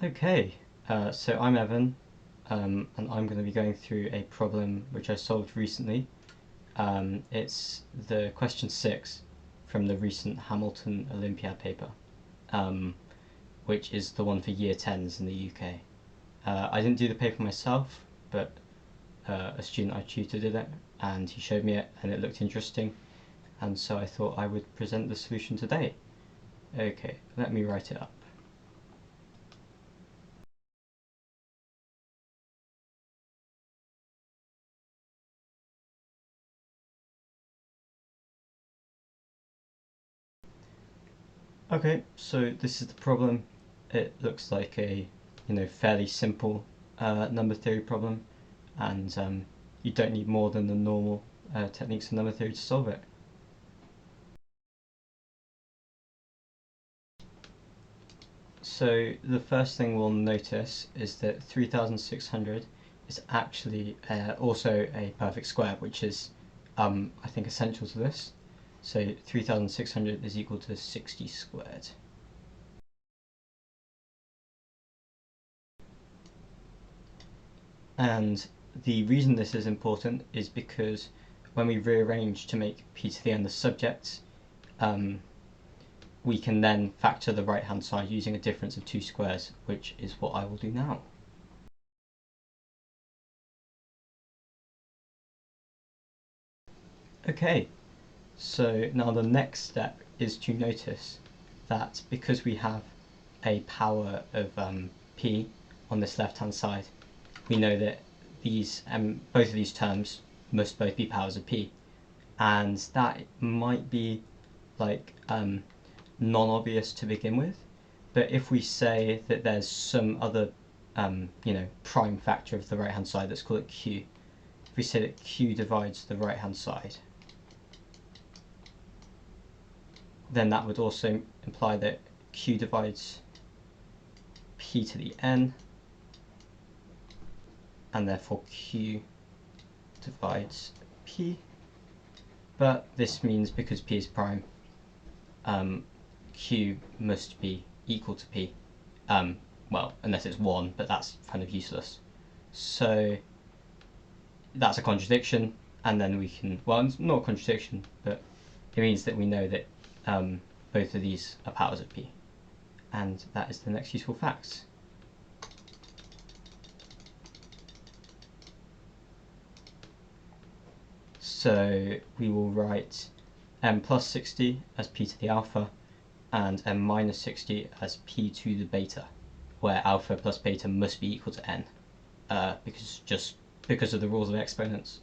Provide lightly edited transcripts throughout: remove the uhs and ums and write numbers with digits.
Okay, so I'm Evan, and I'm going to be going through a problem which I solved recently. It's the question 6 from the recent Hamilton Olympiad paper, um, which is the one for year 10s in the UK. I didn't do the paper myself, but a student I tutored did it, and he showed me it, and it looked interesting, and so I thought I would present the solution today. Okay, let me write it up. Okay, so this is the problem. It looks like a fairly simple number theory problem, and you don't need more than the normal techniques of number theory to solve it. So the first thing we'll notice is that 3600 is actually also a perfect square, which is I think essential to this. So 3600 is equal to 60 squared. And the reason this is important is because when we rearrange to make p to the n the subject, we can then factor the right hand side using a difference of two squares, which is what I will do now. Okay, so now the next step is to notice that because we have a power of p on this left hand side, we know that these both of these terms must both be powers of p, and that might be like non-obvious to begin with, but if we say that there's some other prime factor of the right hand side, let's call it q. If we say that q divides the right hand side, then that would also imply that q divides p to the n, and therefore q divides p. But this means because p is prime, q must be equal to p. Well, unless it's 1, but that's kind of useless. So that's a contradiction, and then we can, well, it's not a contradiction, but it means that we know that both of these are powers of p. And that is the next useful fact. So we will write m plus 60 as p to the alpha, and m minus 60 as p to the beta, where alpha plus beta must be equal to n, because of the rules of exponents.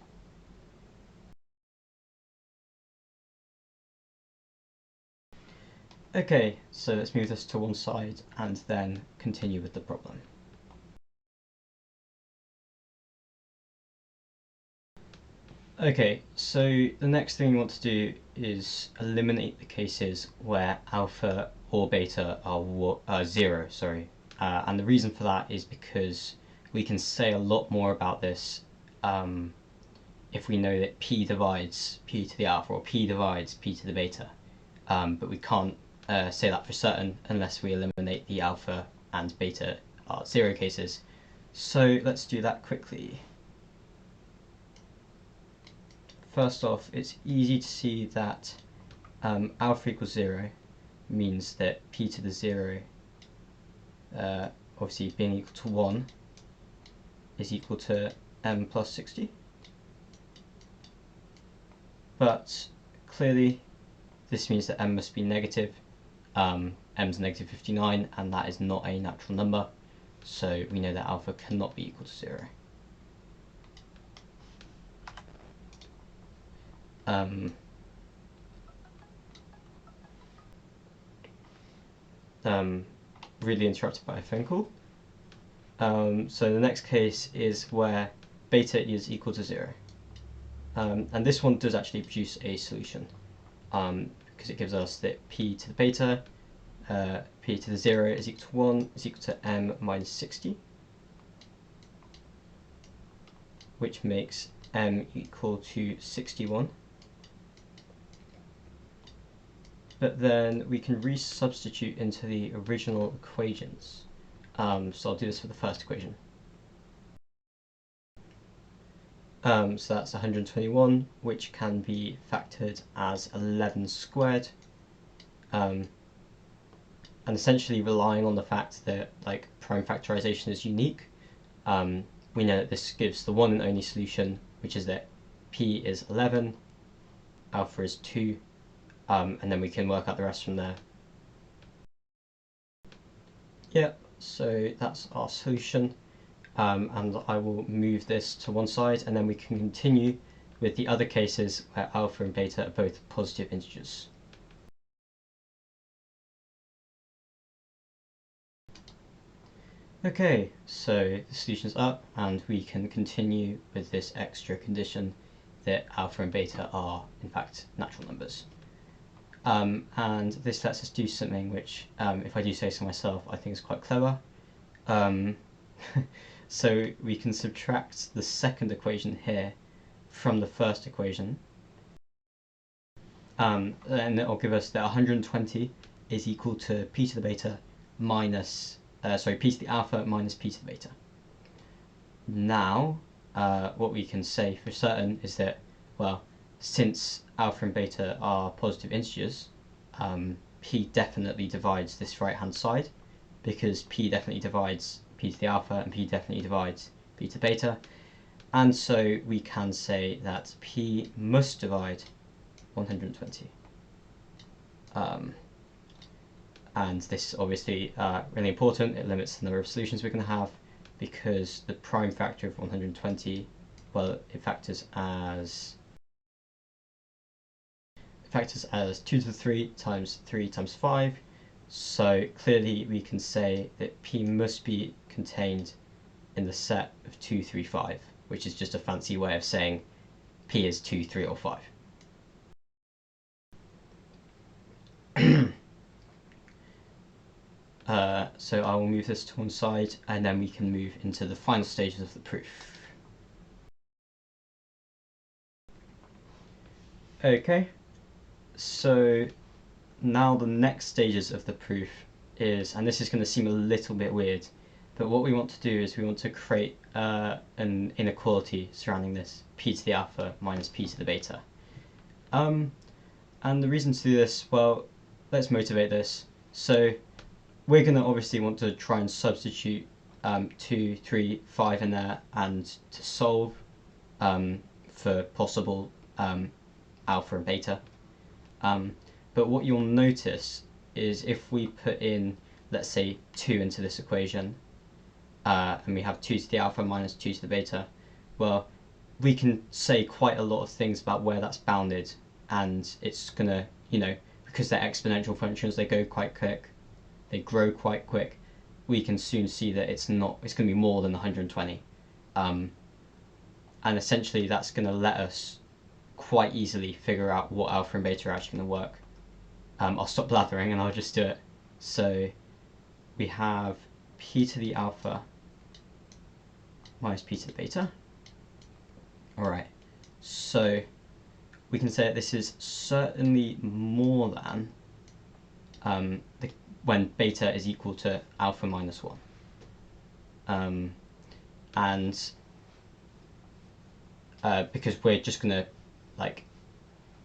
Okay, so let's move this to one side and then continue with the problem. Okay, so the next thing we want to do is eliminate the cases where alpha or beta are 0, and the reason for that is because we can say a lot more about this if we know that p divides p to the alpha or p divides p to the beta, but we can't say that for certain unless we eliminate the alpha and beta are 0 cases. So let's do that quickly. First off, it's easy to see that alpha equals 0 means that p to the 0, obviously being equal to 1, is equal to m plus 60. But clearly this means that m must be negative. M's negative 59, and that is not a natural number, so we know that alpha cannot be equal to 0. Really interrupted by a phone call. So the next case is where beta is equal to 0. And this one does actually produce a solution, because it gives us that p to the beta, p to the 0 is equal to 1 is equal to m minus 60, which makes m equal to 61. But then we can resubstitute into the original equations. So I'll do this for the first equation. So that's 121, which can be factored as 11 squared. And essentially relying on the fact that like prime factorization is unique, we know that this gives the one and only solution, which is that p is 11, alpha is 2, and then we can work out the rest from there. Yeah, so that's our solution, and I will move this to one side, and then we can continue with the other cases where alpha and beta are both positive integers. Okay, so the solution's up, and we can continue with this extra condition that alpha and beta are in fact natural numbers. And this lets us do something which, if I do say so myself, I think is quite clever. So we can subtract the second equation here from the first equation, and it'll give us that 120 is equal to p to the beta minus, p to the alpha minus p to the beta. Now, what we can say for certain is that, well, since alpha and beta are positive integers, p definitely divides this right hand side, because p definitely divides p to the alpha and p definitely divides p to beta, and so we can say that p must divide 120. And this is obviously really important. It limits the number of solutions we're going to have, because the prime factor of 120, well, it factors as 2 to the 3 times 3 times 5. So clearly we can say that p must be contained in the set of 2, 3, 5, which is just a fancy way of saying p is 2, 3, or 5. So I will move this to one side, and then we can move into the final stages of the proof. Okay, so now the next stages of the proof is, and this is going to seem a little bit weird, but what we want to do is we want to create an inequality surrounding this p to the alpha minus p to the beta. And the reason to do this, well, let's motivate this. So we're going to obviously want to try and substitute 2, 3, 5 in there, and to solve for possible alpha and beta. But what you'll notice is if we put in, let's say, 2 into this equation, and we have 2 to the alpha minus 2 to the beta, well, we can say quite a lot of things about where that's bounded, and it's going to, because they're exponential functions, they go quite quick, they grow quite quick, we can soon see that it's going to be more than 120. And essentially that's going to let us quite easily figure out what alpha and beta are actually going to work. I'll stop blathering and I'll just do it. So we have p to the alpha minus p to the beta. Alright, so we can say that this is certainly more than when beta is equal to alpha minus 1. And because we're just going to,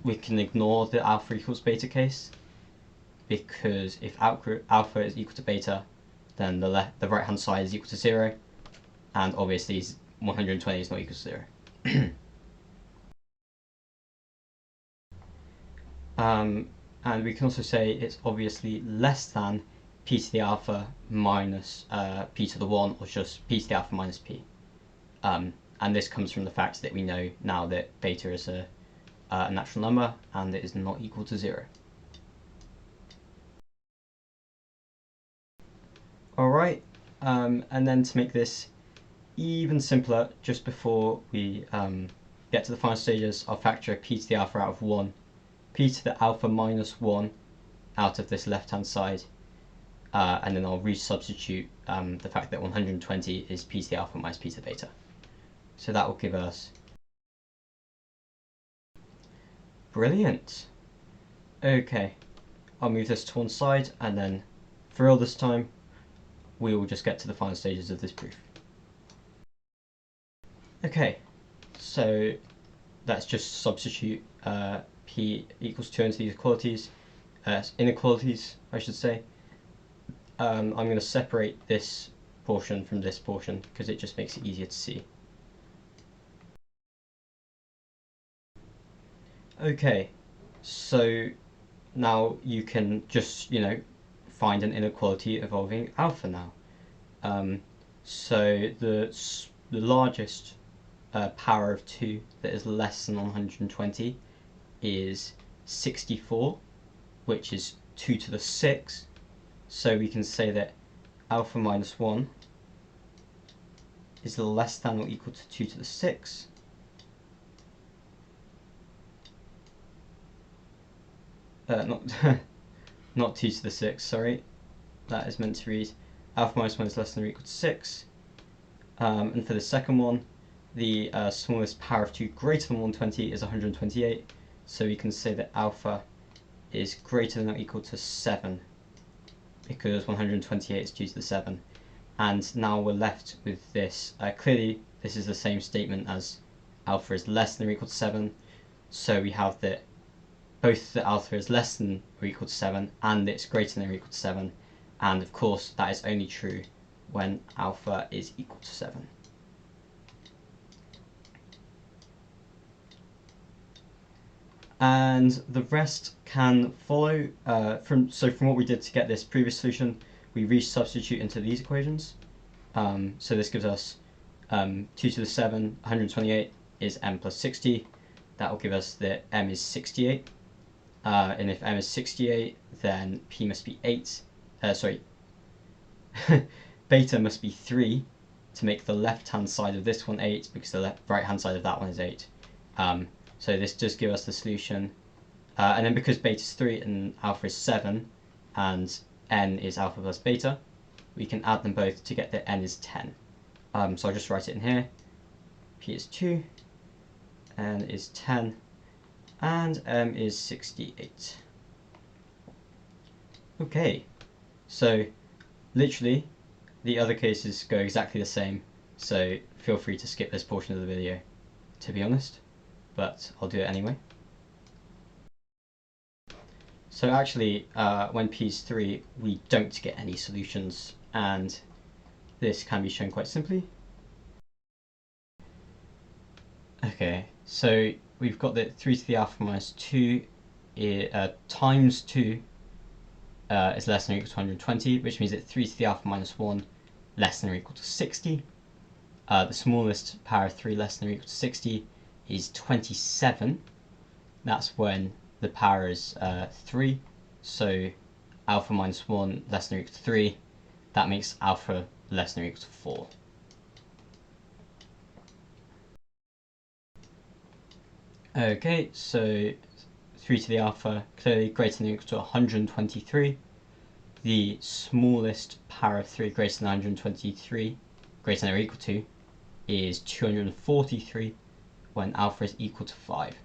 we can ignore the alpha equals beta case, because if alpha is equal to beta, then the right hand side is equal to 0, and obviously 120 is not equal to 0. And we can also say it's obviously less than p to the alpha minus p to the 1, or just p to the alpha minus p. And this comes from the fact that we know now that beta is a natural number and it is not equal to 0. Alright, and then to make this even simpler, just before we get to the final stages, I'll factor p to the alpha out of 1, p to the alpha minus 1 out of this left hand side, and then I'll resubstitute the fact that 120 is p to the alpha minus p to the beta. So that will give us... Brilliant! Okay, I'll move this to one side, and then for all this time we will just get to the final stages of this proof. Okay, so let's just substitute p equals 2 into these inequalities, I should say. I'm going to separate this portion from this portion because it just makes it easier to see. Okay, so now you can just, find an inequality involving alpha now. So the largest power of 2 that is less than 120 is 64, which is 2 to the 6. So we can say that alpha minus 1 is less than or equal to 2 to the 6. Not 2 to the 6, sorry. That is meant to read alpha minus 1 is less than or equal to 6. And for the second one, the smallest power of 2 greater than 120 is 128. So we can say that alpha is greater than or equal to 7, because 128 is 2 to the 7. And now we're left with this. Clearly, this is the same statement as alpha is less than or equal to 7. So we have that both the alpha is less than or equal to 7 and it's greater than or equal to 7. And of course, that is only true when alpha is equal to 7. And the rest can follow from what we did to get this previous solution, we resubstitute into these equations. So this gives us 2 to the 7, 128 is m plus 60. That will give us that m is 68. And if m is 68, then p must be 8. Beta must be 3 to make the left-hand side of this one 8, because the right-hand side of that one is 8. So this does give us the solution. And then because beta is 3 and alpha is 7, and n is alpha plus beta, we can add them both to get that n is 10. So I'll just write it in here. P is 2, n is 10, and m is 68. Okay, so literally the other cases go exactly the same, so feel free to skip this portion of the video, to be honest, but I'll do it anyway. So actually, when p is 3, we don't get any solutions, and this can be shown quite simply. Okay, so we've got that 3 to the alpha minus 2 times 2 is less than or equal to 120, which means that 3 to the alpha minus 1 less than or equal to 60. The smallest power of 3 less than or equal to 60 is 27. That's when the power is 3. So alpha minus 1 less than or equal to 3. That makes alpha less than or equal to 4. Okay, so 3 to the alpha clearly greater than or equal to 123. The smallest power of 3 greater than 123, greater than or equal to, is 243 when alpha is equal to 5. So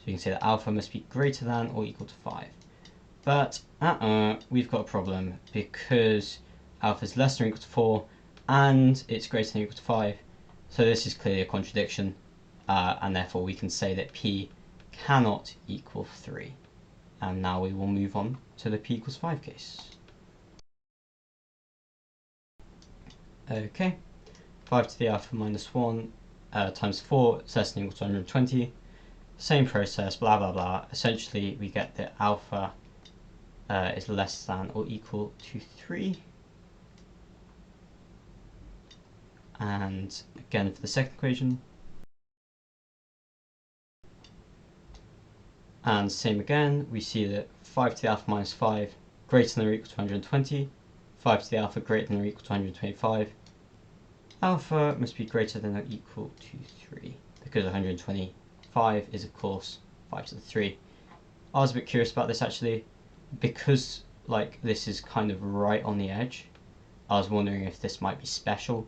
you can say that alpha must be greater than or equal to 5. But we've got a problem, because alpha is less than or equal to 4 and it's greater than or equal to 5. So this is clearly a contradiction, and therefore we can say that p cannot equal 3. And now we will move on to the p equals 5 case. Okay, 5 to the alpha minus 1 times 4 is less than or equal to 120. Same process, blah blah blah. Essentially, we get that alpha is less than or equal to 3. And again, for the second equation. And same again, we see that 5 to the alpha minus 5 greater than or equal to 120. 5 to the alpha greater than or equal to 125. Alpha must be greater than or equal to 3, because 125 is of course 5 to the 3. I was a bit curious about this actually, because like this is kind of right on the edge. I was wondering if this might be special.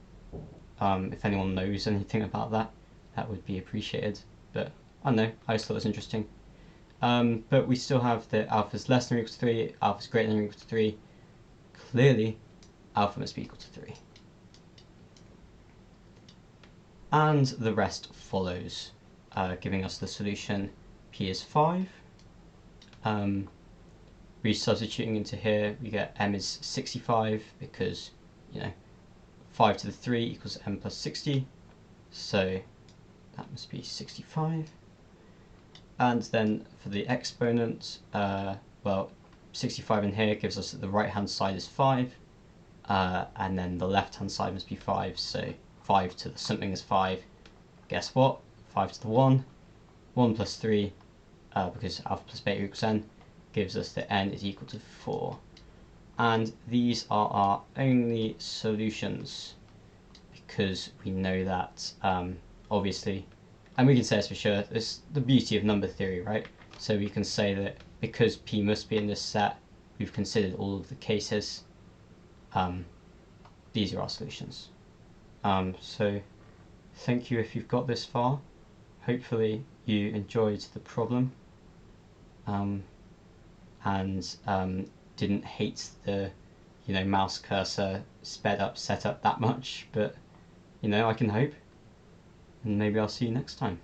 If anyone knows anything about that, that would be appreciated. But I don't know, I just thought it was interesting. But we still have that alpha is less than or equal to 3, alpha is greater than or equal to 3. Clearly, alpha must be equal to 3. And the rest follows, giving us the solution. P is 5. Resubstituting into here, we get m is 65 because, 5 to the 3 equals m plus 60. So that must be 65. And then for the exponent, well, 65 in here gives us that the right hand side is 5, and then the left hand side must be 5, so 5 to the something is 5. Guess what? 5 to the 1, 1 plus 3, because alpha plus beta equals n, gives us that n is equal to 4. And these are our only solutions, because we know that, obviously, and we can say this for sure, this is the beauty of number theory, right? So we can say that because P must be in this set, we've considered all of the cases. These are our solutions. So thank you if you've got this far. Hopefully you enjoyed the problem, and didn't hate the mouse cursor sped up setup that much, but I can hope, and maybe I'll see you next time.